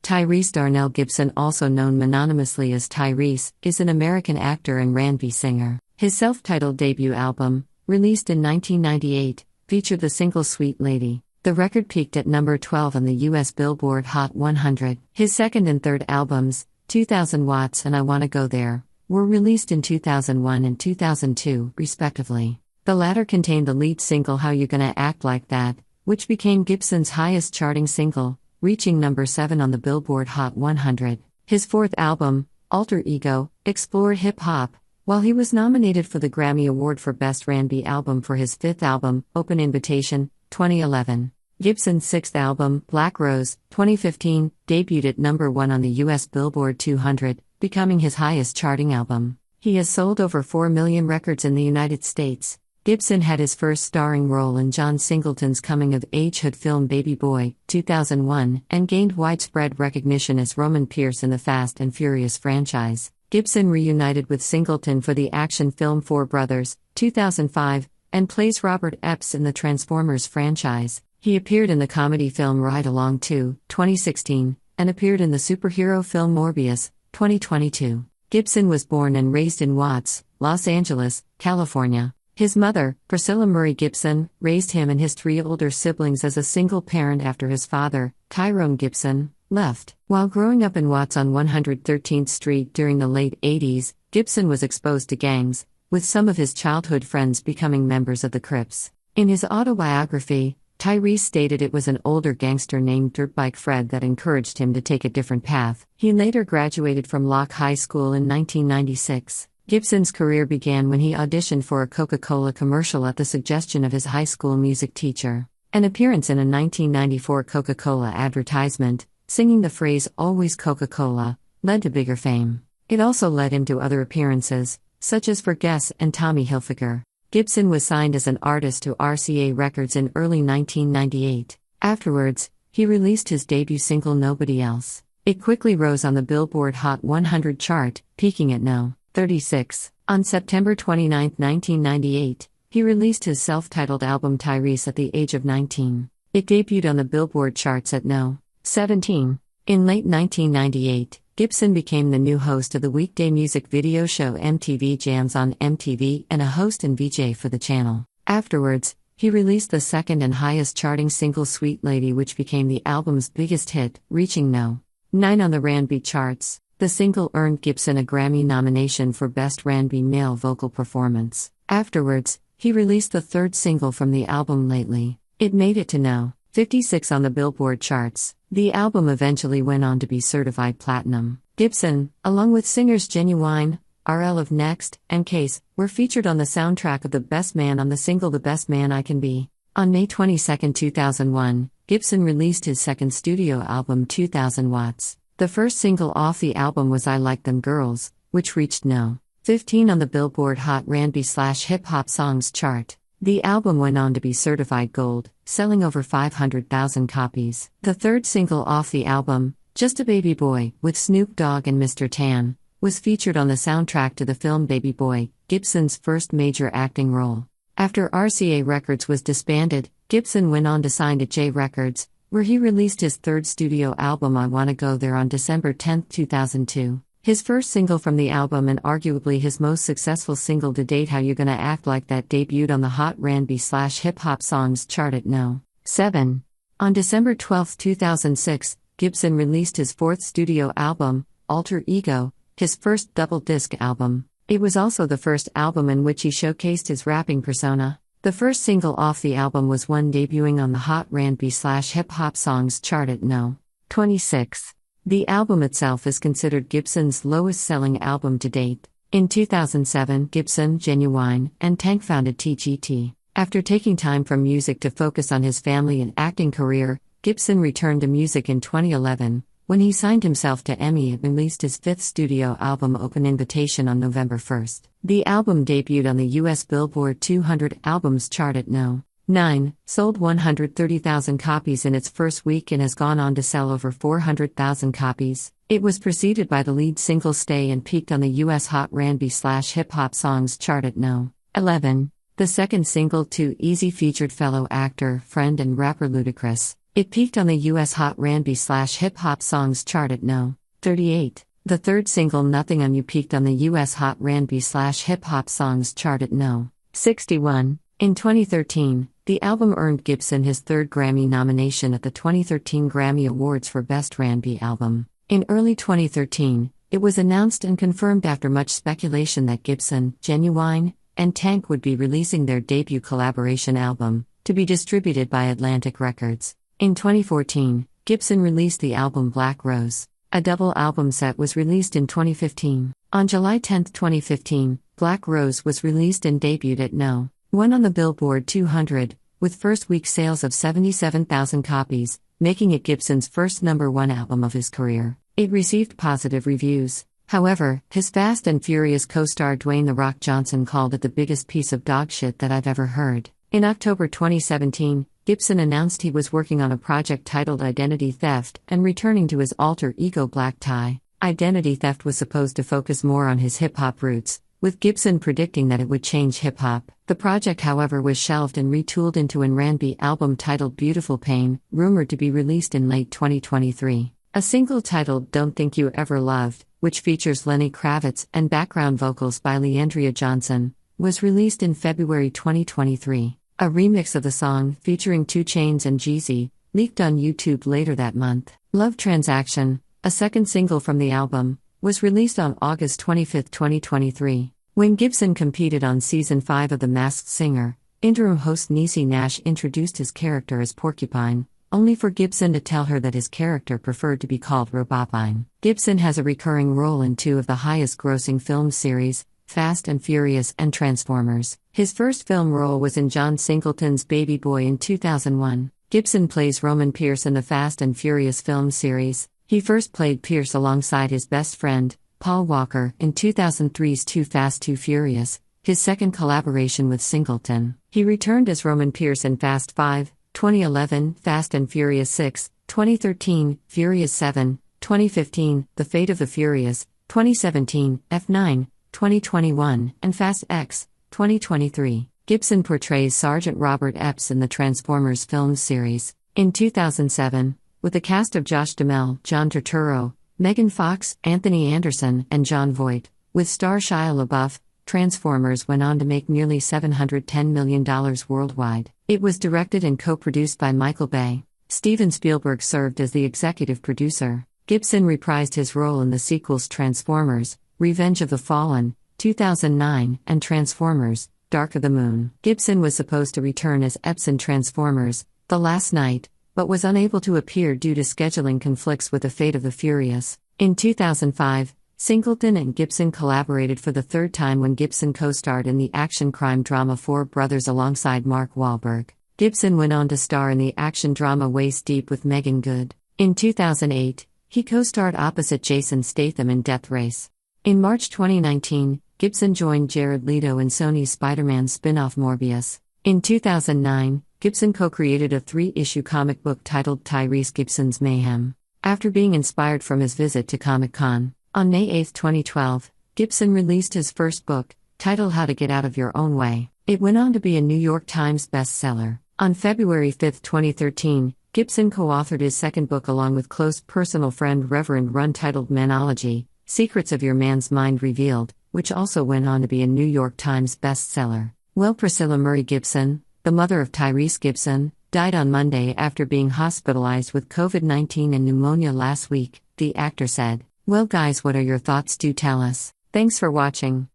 Tyrese Darnell Gibson, also known mononymously as Tyrese, is an American actor and R&B singer. His self-titled debut album, released in 1998, featured the single Sweet Lady. The record peaked at number 12 on the U.S. Billboard Hot 100. His second and third albums, 2000 Watts and I Wanna Go There, were released in 2001 and 2002, respectively. The latter contained the lead single How You Gonna Act Like That, which became Gibson's highest charting single, reaching number 7 on the Billboard Hot 100. His fourth album, Alter Ego, explored hip-hop, while he was nominated for the Grammy Award for Best R&B Album for his fifth album, Open Invitation, 2011. Gibson's sixth album, Black Rose, 2015, debuted at number 1 on the U.S. Billboard 200, becoming his highest charting album. He has sold over 4 million records in the United States. Gibson had his first starring role in John Singleton's coming-of-age hood film Baby Boy, 2001, and gained widespread recognition as Roman Pierce in the Fast and Furious franchise. Gibson reunited with Singleton for the action film Four Brothers, 2005, and plays Robert Epps in the Transformers franchise. He appeared in the comedy film Ride Along 2, 2016, and appeared in the superhero film Morbius, 2022. Gibson was born and raised in Watts, Los Angeles, California. His mother, Priscilla Murray Gibson, raised him and his 3 older siblings as a single parent after his father, Tyrone Gibson, left. While growing up in Watts on 113th Street during the late 80s, Gibson was exposed to gangs, with some of his childhood friends becoming members of the Crips. In his autobiography, Tyrese stated it was an older gangster named Dirtbike Fred that encouraged him to take a different path. He later graduated from Locke High School in 1996. Gibson's career began when he auditioned for a Coca-Cola commercial at the suggestion of his high school music teacher. An appearance in a 1994 Coca-Cola advertisement, singing the phrase "Always Coca-Cola," led to bigger fame. It also led him to other appearances, such as for Guess and Tommy Hilfiger. Gibson was signed as an artist to RCA Records in early 1998. Afterwards, he released his debut single Nobody Else. It quickly rose on the Billboard Hot 100 chart, peaking at No. 36. On September 29, 1998, he released his self-titled album Tyrese at the age of 19. It debuted on the Billboard charts at No. 17. In late 1998, Gibson became the new host of the weekday music video show MTV Jams on MTV and a host and VJ for the channel. Afterwards, he released the second and highest charting single Sweet Lady, which became the album's biggest hit, reaching No. 9 on the R&B charts. The single earned Gibson a Grammy nomination for Best R&B Male Vocal Performance. Afterwards, he released the third single from the album Lately. It made it to No. 56 on the Billboard charts. The album eventually went on to be certified platinum. Gibson, along with singers Genuine, RL of Next, and Case, were featured on the soundtrack of The Best Man on the single The Best Man I Can Be. On May 22, 2001, Gibson released his second studio album 2000 Watts. The first single off the album was I Like Them Girls, which reached No. 15 on the Billboard Hot R&B/Hip Hop Songs chart. The album went on to be certified gold, selling over 500,000 copies. The third single off the album, Just a Baby Boy, with Snoop Dogg and Mr. Tan, was featured on the soundtrack to the film Baby Boy, Gibson's first major acting role. After RCA Records was disbanded, Gibson went on to sign to J Records, where he released his third studio album I Wanna Go There on December 10, 2002. His first single from the album and arguably his most successful single to date, How You Gonna Act Like That, debuted on the Hot R&B/Hip Hop Songs chart at No. 7. On December 12, 2006, Gibson released his fourth studio album, Alter Ego, his first double-disc album. It was also the first album in which he showcased his rapping persona. The first single off the album was one debuting on the Hot R&B/Hip Hop Songs chart at No. 26. The album itself is considered Gibson's lowest-selling album to date. In 2007, Gibson, Genuine, and Tank founded TGT. After taking time from music to focus on his family and acting career, Gibson returned to music in 2011, when he signed himself to EMI and released his fifth studio album Open Invitation on November 1. The album debuted on the U.S. Billboard 200 Albums chart at No. 9, sold 130,000 copies in its first week and has gone on to sell over 400,000 copies. It was preceded by the lead single Stay and peaked on the U.S. Hot R&B/Hip Hop Songs chart at No. 11. The second single, Too Easy, featured fellow actor, friend and rapper Ludacris. It peaked on the US Hot R&B/Hip Hop Songs chart at No. 38. The third single Nothing on You peaked on the US Hot R&B/Hip Hop Songs chart at No. 61. In 2013, the album earned Gibson his third Grammy nomination at the 2013 Grammy Awards for Best R&B Album. In early 2013, it was announced and confirmed after much speculation that Gibson, Genuine, and Tank would be releasing their debut collaboration album, to be distributed by Atlantic Records. In 2014, Gibson released the album Black Rose. A double album set was released in 2015. On July 10, 2015, Black Rose was released and debuted at No. 1 on the Billboard 200, with first week sales of 77,000 copies, making it Gibson's first #1 album of his career. It received positive reviews. However, his Fast and Furious co-star Dwayne "The Rock" Johnson called it the biggest piece of dog shit that I've ever heard. In October 2017, Gibson announced he was working on a project titled Identity Theft and returning to his alter ego Black Tie. Identity Theft was supposed to focus more on his hip-hop roots, with Gibson predicting that it would change hip-hop. The project, however, was shelved and retooled into an R&B album titled Beautiful Pain, rumored to be released in late 2023. A single titled Don't Think You Ever Loved, which features Lenny Kravitz and background vocals by Leandria Johnson, was released in February 2023. A remix of the song, featuring 2 Chainz and Jeezy, leaked on YouTube later that month. Love Transaction, a second single from the album, was released on August 25, 2023. When Gibson competed on Season 5 of The Masked Singer, interim host Niecy Nash introduced his character as Porcupine, only for Gibson to tell her that his character preferred to be called Robopine. Gibson has a recurring role in 2 of the highest-grossing film series, Fast and Furious and Transformers. His first film role was in John Singleton's Baby Boy in 2001. Gibson plays Roman Pierce in the Fast and Furious film series. He first played Pierce alongside his best friend, Paul Walker, in 2003's Too Fast Too Furious, his second collaboration with Singleton. He returned as Roman Pierce in Fast 5, 2011, Fast and Furious 6, 2013, Furious 7, 2015, The Fate of the Furious, 2017, F9, 2021, and Fast X, 2023. Gibson portrays Sergeant Robert Epps in the Transformers film series. In 2007, with a cast of Josh Duhamel, John Turturro, Megan Fox, Anthony Anderson, and Jon Voight, with star Shia LaBeouf, Transformers went on to make nearly $710 million worldwide. It was directed and co-produced by Michael Bay. Steven Spielberg served as the executive producer. Gibson reprised his role in the sequels Transformers, Revenge of the Fallen, 2009, and Transformers, Dark of the Moon. Gibson was supposed to return as Epps in Transformers, The Last Night, but was unable to appear due to scheduling conflicts with The Fate of the Furious. In 2005, Singleton and Gibson collaborated for the third time when Gibson co-starred in the action crime drama Four Brothers alongside Mark Wahlberg. Gibson went on to star in the action drama Waist Deep with Megan Good. In 2008, he co-starred opposite Jason Statham in Death Race. In March 2019, Gibson joined Jared Leto in Sony's Spider-Man spin-off Morbius. In 2009, Gibson co-created a 3-issue comic book titled Tyrese Gibson's Mayhem, after being inspired from his visit to Comic-Con. On May 8, 2012, Gibson released his first book, titled How to Get Out of Your Own Way. It went on to be a New York Times bestseller. On February 5, 2013, Gibson co-authored his second book along with close personal friend Reverend Run titled Manology, Secrets of Your Man's Mind Revealed, which also went on to be a New York Times bestseller. Well, Priscilla Murray Gibson, the mother of Tyrese Gibson, died on Monday after being hospitalized with COVID-19 and pneumonia last week, the actor said. Well guys, what are your thoughts? Do tell us. Thanks for watching.